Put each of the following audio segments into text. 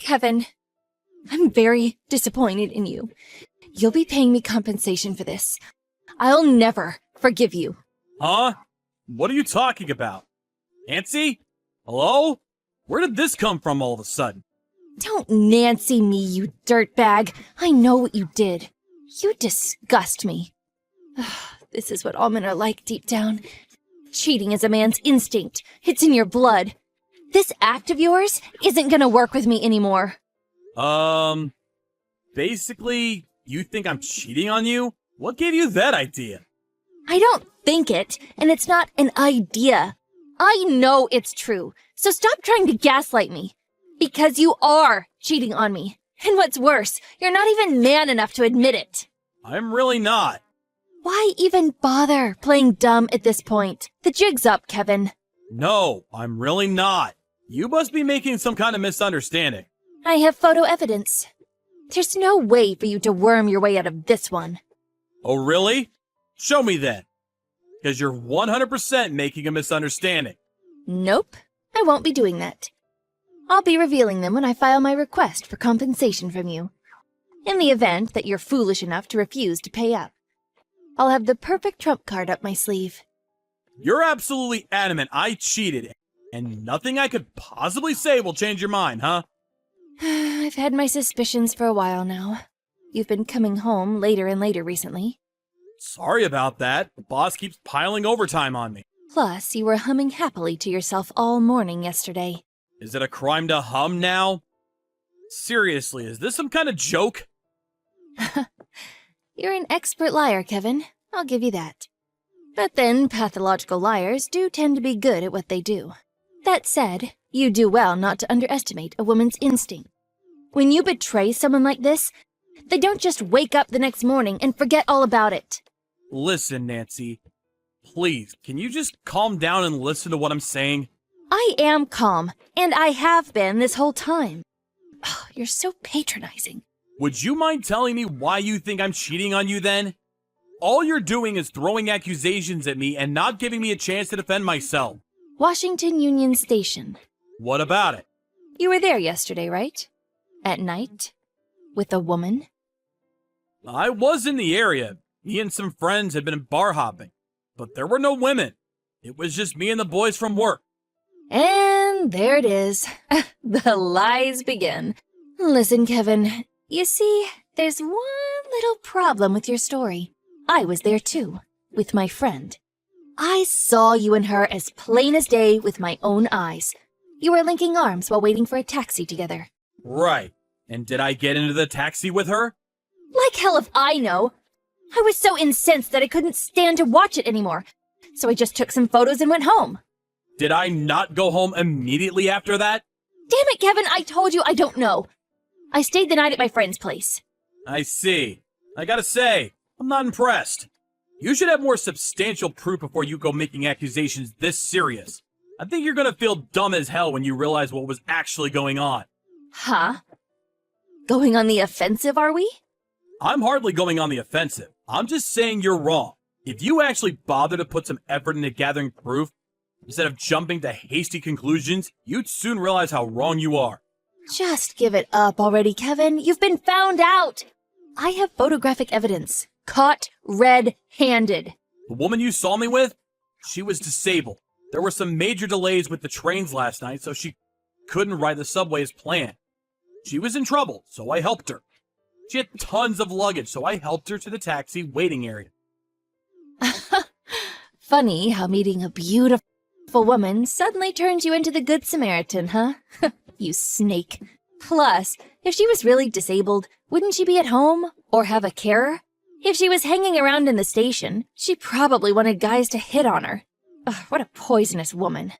Kevin, I'm very disappointed in you. You'll be paying me compensation for this. I'll never forgive you. Huh? What are you talking about? Nancy? Hello? Where did this come from all of a sudden? Don't Nancy me, you dirtbag. I know what you did. You disgust me. This is what all men are like deep down. Cheating is a man's instinct. It's in your blood. This act of yours isn't gonna work with me anymore. Basically, you think I'm cheating on you? What gave you that idea? I don't think it, and it's not an idea. I know it's true, so stop trying to gaslight me. Because you are cheating on me. And what's worse, you're not even man enough to admit it. I'm really not. Why even bother playing dumb at this point? The jig's up, Kevin. No, I'm really not. You must be making some kind of misunderstanding. I have photo evidence. There's no way for you to worm your way out of this one. Oh, really? Show me then. Because you're 100% making a misunderstanding. Nope, I won't be doing that. I'll be revealing them when I file my request for compensation from you. In the event that you're foolish enough to refuse to pay up, I'll have the perfect trump card up my sleeve. You're absolutely adamant I cheated, and nothing I could possibly say will change your mind, huh? I've had my suspicions for a while now. You've been coming home later and later recently. Sorry about that. The boss keeps piling overtime on me. Plus, you were humming happily to yourself all morning yesterday. Is it a crime to hum now? Seriously, is this some kind of joke? You're an expert liar, Kevin. I'll give you that. But then, pathological liars do tend to be good at what they do. That said, you do well not to underestimate a woman's instinct. When you betray someone like this, they don't just wake up the next morning and forget all about it. Listen, Nancy. Please, can you just calm down and listen to what I'm saying? I am calm, and I have been this whole time. Oh, you're so patronizing. Would you mind telling me why you think I'm cheating on you then? All you're doing is throwing accusations at me and not giving me a chance to defend myself. Washington Union Station. What about it? You were there yesterday, right? At night? With a woman? I was in the area. Me and some friends had been bar hopping. But there were no women. It was just me and the boys from work. And there it is. The lies begin. Listen, Kevin, you see, there's one little problem with your story. I was there too, with my friend. I saw you and her as plain as day with my own eyes. You were linking arms while waiting for a taxi together. Right. And did I get into the taxi with her? Like hell if I know. I was so incensed that I couldn't stand to watch it anymore. So I just took some photos and went home. Did I not go home immediately after that? Damn it, Kevin, I told you I don't know. I stayed the night at my friend's place. I see. I gotta say, I'm not impressed. You should have more substantial proof before you go making accusations this serious. I think you're gonna feel dumb as hell when you realize what was actually going on. Huh? Going on the offensive, are we? I'm hardly going on the offensive. I'm just saying you're wrong. If you actually bother to put some effort into gathering proof, instead of jumping to hasty conclusions, you'd soon realize how wrong you are. Just give it up already, Kevin. You've been found out. I have photographic evidence. Caught red-handed. The woman you saw me with? She was disabled. There were some major delays with the trains last night, so she couldn't ride the subway as planned. She was in trouble, so I helped her. She had tons of luggage, so I helped her to the taxi waiting area. Funny how meeting a beautiful woman suddenly turns you into the Good Samaritan, huh? You snake. Plus, if she was really disabled, wouldn't she be at home or have a carer? If she was hanging around in the station, she probably wanted guys to hit on her. Ugh, what a poisonous woman.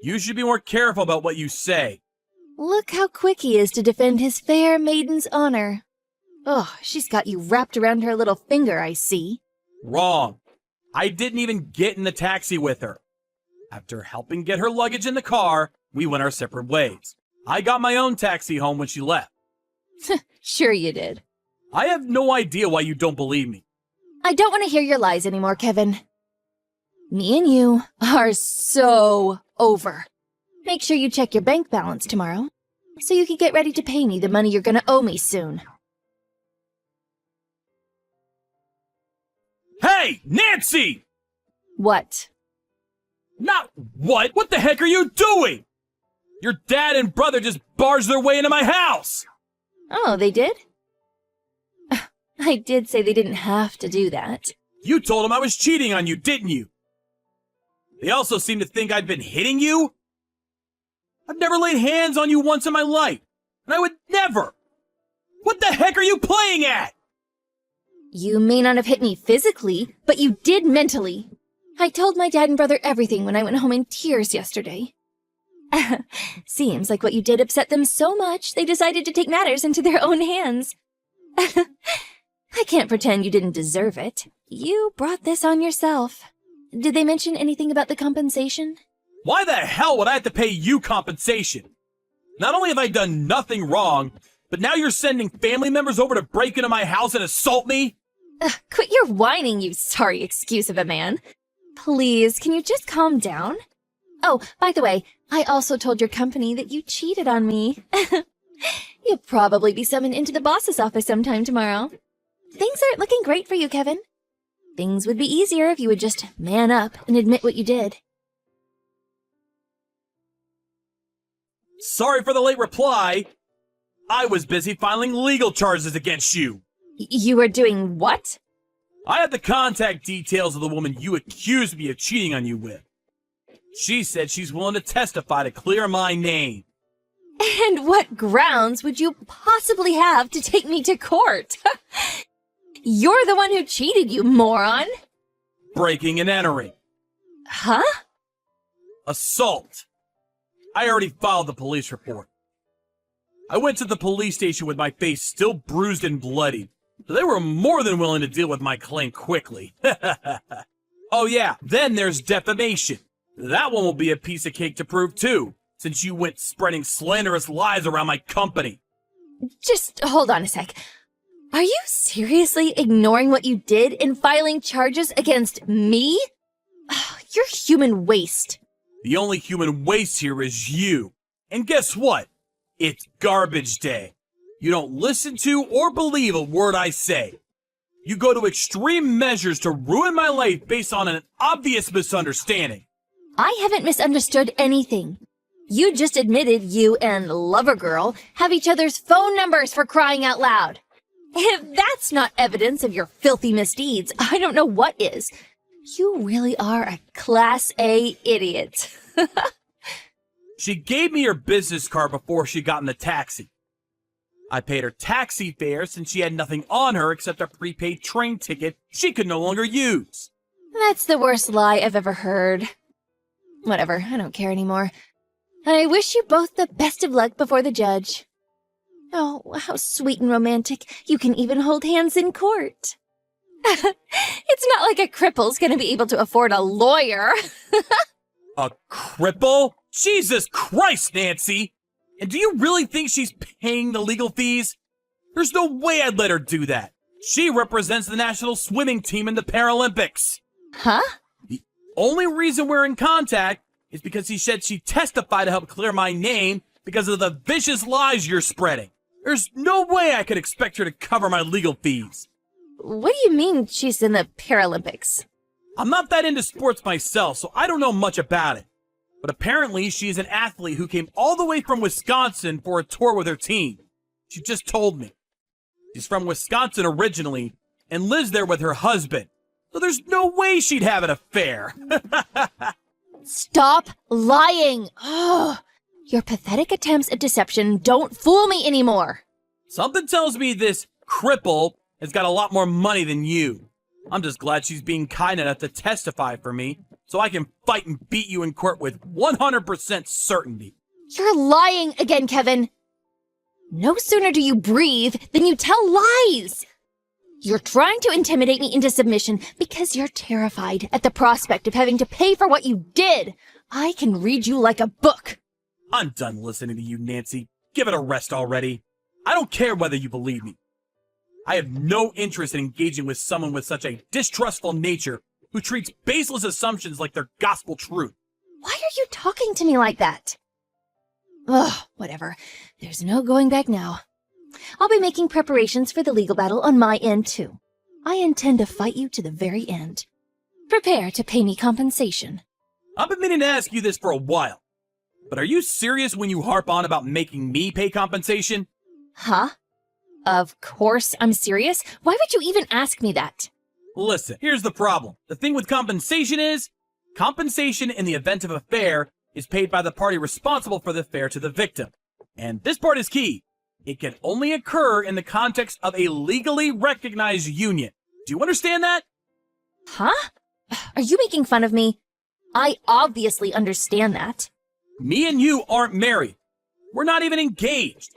You should be more careful about what you say. Look how quick he is to defend his fair maiden's honor. Ugh, she's got you wrapped around her little finger, I see. Wrong. I didn't even get in the taxi with her. After helping get her luggage in the car, we went our separate ways. I got my own taxi home when she left. Sure you did. I have no idea why you don't believe me. I don't want to hear your lies anymore, Kevin. Me and you are so over. Make sure you check your bank balance tomorrow. so you could get ready to pay me the money you're gonna owe me soon. Hey, Nancy! What? Not what? What the heck are you doing? Your dad and brother just barged their way into my house! Oh, they did? I did say they didn't have to do that. You told them I was cheating on you, didn't you? They also seem to think I've been hitting you. I've never laid hands on you once in my life, and I would never. What the heck are you playing at? You may not have hit me physically, but you did mentally. I told my dad and brother everything when I went home in tears yesterday. Seems like what you did upset them so much, they decided to take matters into their own hands. I can't pretend you didn't deserve it. You brought this on yourself. Did they mention anything about the compensation? Why the hell would I have to pay you compensation? Not only have I done nothing wrong, but now you're sending family members over to break into my house and assault me? Quit your whining, you sorry excuse of a man. Please, can you just calm down? Oh, by the way, I also told your company that you cheated on me. You'll probably be summoned into the boss's office sometime tomorrow. Things aren't looking great for you, Kevin. Things would be easier if you would just man up and admit what you did. Sorry for the late reply. I was busy filing legal charges against you. You were doing what? I have the contact details of the woman you accused me of cheating on you with. She said she's willing to testify to clear my name. And what grounds would you possibly have to take me to court? You're the one who cheated, you moron. Breaking and entering. Huh? Assault. I already filed the police report. I went to the police station with my face still bruised and bloody, so they were more than willing to deal with my claim quickly. Oh yeah, then there's defamation. That one will be a piece of cake to prove too, since you went spreading slanderous lies around my company. Just hold on a sec. Are you seriously ignoring what you did in filing charges against me? You're human waste. The only human waste here is you. And guess what? It's garbage day. You don't listen to or believe a word I say. You go to extreme measures to ruin my life based on an obvious misunderstanding. I haven't misunderstood anything. You just admitted you and Lovergirl have each other's phone numbers, for crying out loud. If that's not evidence of your filthy misdeeds, I don't know what is. You really are a Class A idiot. She gave me her business card before she got in the taxi. I paid her taxi fare since she had nothing on her except a prepaid train ticket she could no longer use. That's the worst lie I've ever heard. Whatever, I don't care anymore. I wish you both the best of luck before the judge. Oh, how sweet and romantic. You can even hold hands in court. It's not like a cripple's gonna be able to afford a lawyer. A cripple? Jesus Christ, Nancy! And do you really think she's paying the legal fees? There's no way I'd let her do that. She represents the national swimming team in the Paralympics. Huh? The only reason we're in contact is because he said she'd testify to help clear my name because of the vicious lies you're spreading. There's no way I could expect her to cover my legal fees. What do you mean she's in the Paralympics? I'm not that into sports myself, so I don't know much about it. But apparently she's an athlete who came all the way from Wisconsin for a tour with her team. She just told me. She's from Wisconsin originally and lives there with her husband. So there's no way she'd have an affair. Stop lying! Ugh. Your pathetic attempts at deception don't fool me anymore. Something tells me this cripple has got a lot more money than you. I'm just glad she's being kind enough to testify for me so I can fight and beat you in court with 100% certainty. You're lying again, Kevin. No sooner do you breathe than you tell lies. You're trying to intimidate me into submission because you're terrified at the prospect of having to pay for what you did. I can read you like a book. I'm done listening to you, Nancy. Give it a rest already. I don't care whether you believe me. I have no interest in engaging with someone with such a distrustful nature who treats baseless assumptions like they're gospel truth. Why are you talking to me like that? Ugh, whatever. There's no going back now. I'll be making preparations for the legal battle on my end, too. I intend to fight you to the very end. Prepare to pay me compensation. I've been meaning to ask you this for a while, but are you serious when you harp on about making me pay compensation? Huh? Of course I'm serious. Why would you even ask me that? Listen, here's the problem. The thing with compensation is, compensation in the event of a fair is paid by the party responsible for the fair to the victim. And this part is key. It can only occur in the context of a legally recognized union. Do you understand that? Huh? Are you making fun of me? I obviously understand that. Me and you aren't married. We're not even engaged.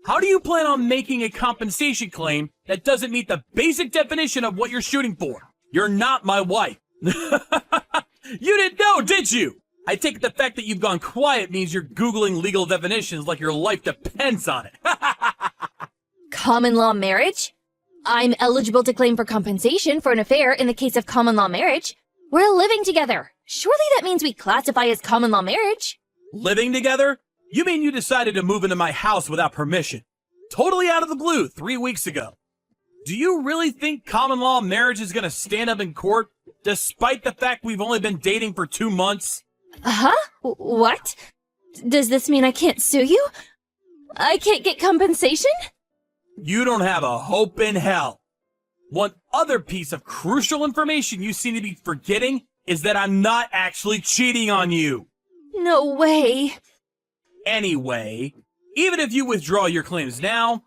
How do you plan on making a compensation claim that doesn't meet the basic definition of what you're shooting for? You're not my wife. You didn't know, did you? I take the fact that you've gone quiet means you're Googling legal definitions like your life depends on it. Common law marriage? I'm eligible to claim for compensation for an affair in the case of common law marriage. We're living together. Surely that means we classify as common law marriage. Living together? You mean you decided to move into my house without permission? Totally out of the blue 3 weeks ago. Do you really think common law marriage is gonna stand up in court, despite the fact we've only been dating for 2 months? Huh? What? Does this mean I can't sue you? I can't get compensation? You don't have a hope in hell. One other piece of crucial information you seem to be forgetting is that I'm not actually cheating on you. No way. Anyway, even if you withdraw your claims now,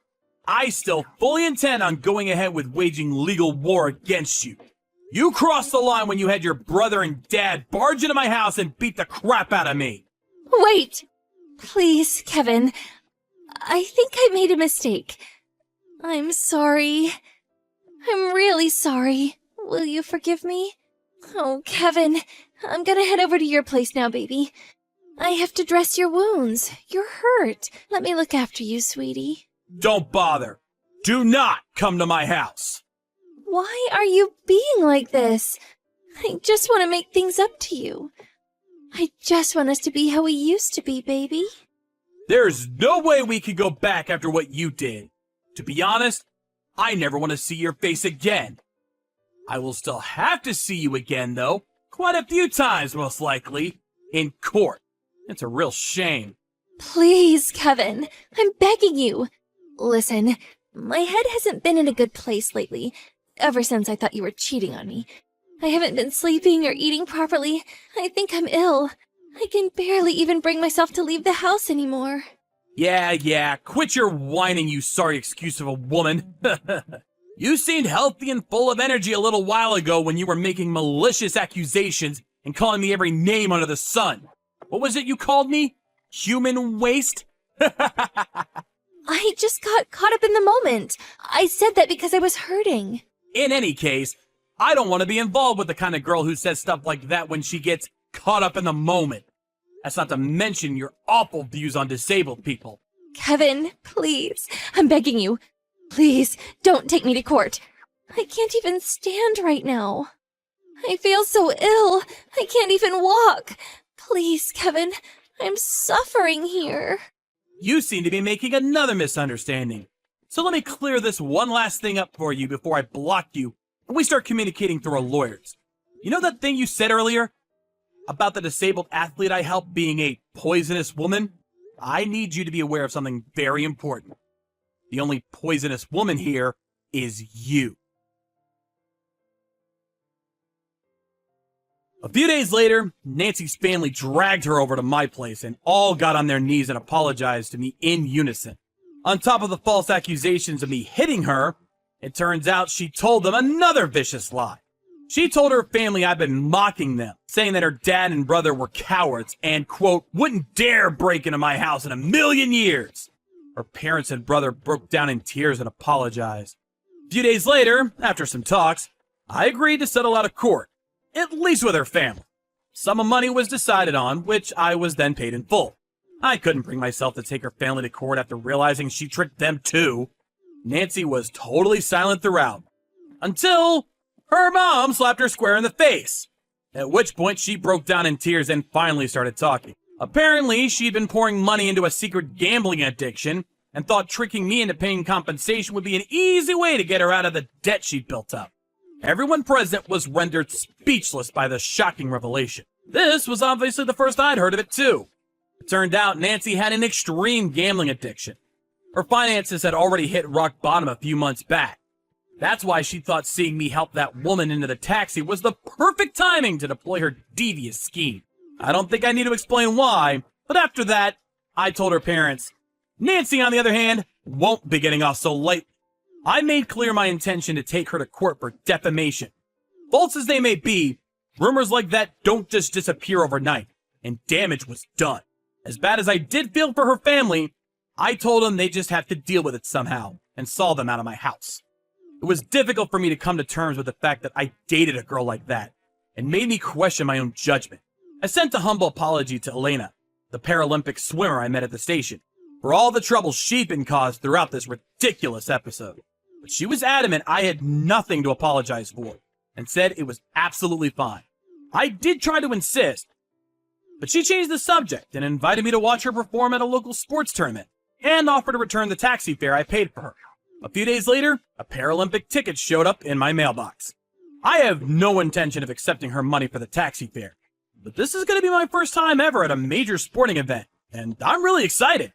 I still fully intend on going ahead with waging legal war against you. You crossed the line when you had your brother and dad barge into my house and beat the crap out of me. Wait! Please, Kevin. I think I made a mistake. I'm sorry. I'm really sorry. Will you forgive me? Oh, Kevin, I'm gonna head over to your place now, baby. I have to dress your wounds. You're hurt. Let me look after you, sweetie. Don't bother. Do not come to my house. Why are you being like this? I just want to make things up to you. I just want us to be how we used to be, baby. There's no way we can go back after what you did. To be honest, I never want to see your face again. I will still have to see you again, though. Quite a few times, most likely. In court. It's a real shame. Please, Kevin. I'm begging you. Listen, my head hasn't been in a good place lately. Ever since I thought you were cheating on me. I haven't been sleeping or eating properly. I think I'm ill. I can barely even bring myself to leave the house anymore. Yeah, quit your whining, you sorry excuse of a woman. You seemed healthy and full of energy a little while ago when you were making malicious accusations and calling me every name under the sun. What was it you called me? Human waste? I just got caught up in the moment. I said that because I was hurting. In any case, I don't want to be involved with the kind of girl who says stuff like that when she gets caught up in the moment. That's not to mention your awful views on disabled people. Kevin, please. I'm begging you. Please, don't take me to court. I can't even stand right now. I feel so ill. I can't even walk. Please, Kevin. I'm suffering here. You seem to be making another misunderstanding. So let me clear this one last thing up for you before I block you and we start communicating through our lawyers. You know that thing you said earlier? About the disabled athlete I helped being a poisonous woman? I need you to be aware of something very important. The only poisonous woman here is you. A few days later, Nancy's family dragged her over to my place and all got on their knees and apologized to me in unison. On top of the false accusations of me hitting her, it turns out she told them another vicious lie. She told her family I'd been mocking them, saying that her dad and brother were cowards and, quote, wouldn't dare break into my house in a million years. Her parents and brother broke down in tears and apologized. A few days later, after some talks, I agreed to settle out of court, at least with her family. Sum of money was decided on, which I was then paid in full. I couldn't bring myself to take her family to court after realizing she tricked them too. Nancy was totally silent throughout, until her mom slapped her square in the face, at which point she broke down in tears and finally started talking. Apparently, she'd been pouring money into a secret gambling addiction and thought tricking me into paying compensation would be an easy way to get her out of the debt she'd built up. Everyone present was rendered speechless by the shocking revelation. This was obviously the first I'd heard of it too. It turned out Nancy had an extreme gambling addiction. Her finances had already hit rock bottom a few months back. That's why she thought seeing me help that woman into the taxi was the perfect timing to deploy her devious scheme. I don't think I need to explain why, but after that, I told her parents. Nancy, on the other hand, won't be getting off so light. I made clear my intention to take her to court for defamation. False as they may be, rumors like that don't just disappear overnight, and damage was done. As bad as I did feel for her family, I told them they just have to deal with it somehow, and saw them out of my house. It was difficult for me to come to terms with the fact that I dated a girl like that, and made me question my own judgment. I sent a humble apology to Elena, the Paralympic swimmer I met at the station, for all the trouble she'd been caused throughout this ridiculous episode. But she was adamant I had nothing to apologize for, and said it was absolutely fine. I did try to insist, but she changed the subject and invited me to watch her perform at a local sports tournament, and offered to return the taxi fare I paid for her. A few days later, a Paralympic ticket showed up in my mailbox. I have no intention of accepting her money for the taxi fare, but this is going to be my first time ever at a major sporting event, and I'm really excited.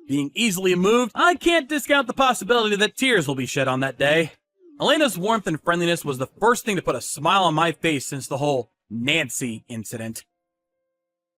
Being easily moved, I can't discount the possibility that tears will be shed on that day. Elena's warmth and friendliness was the first thing to put a smile on my face since the whole Nancy incident.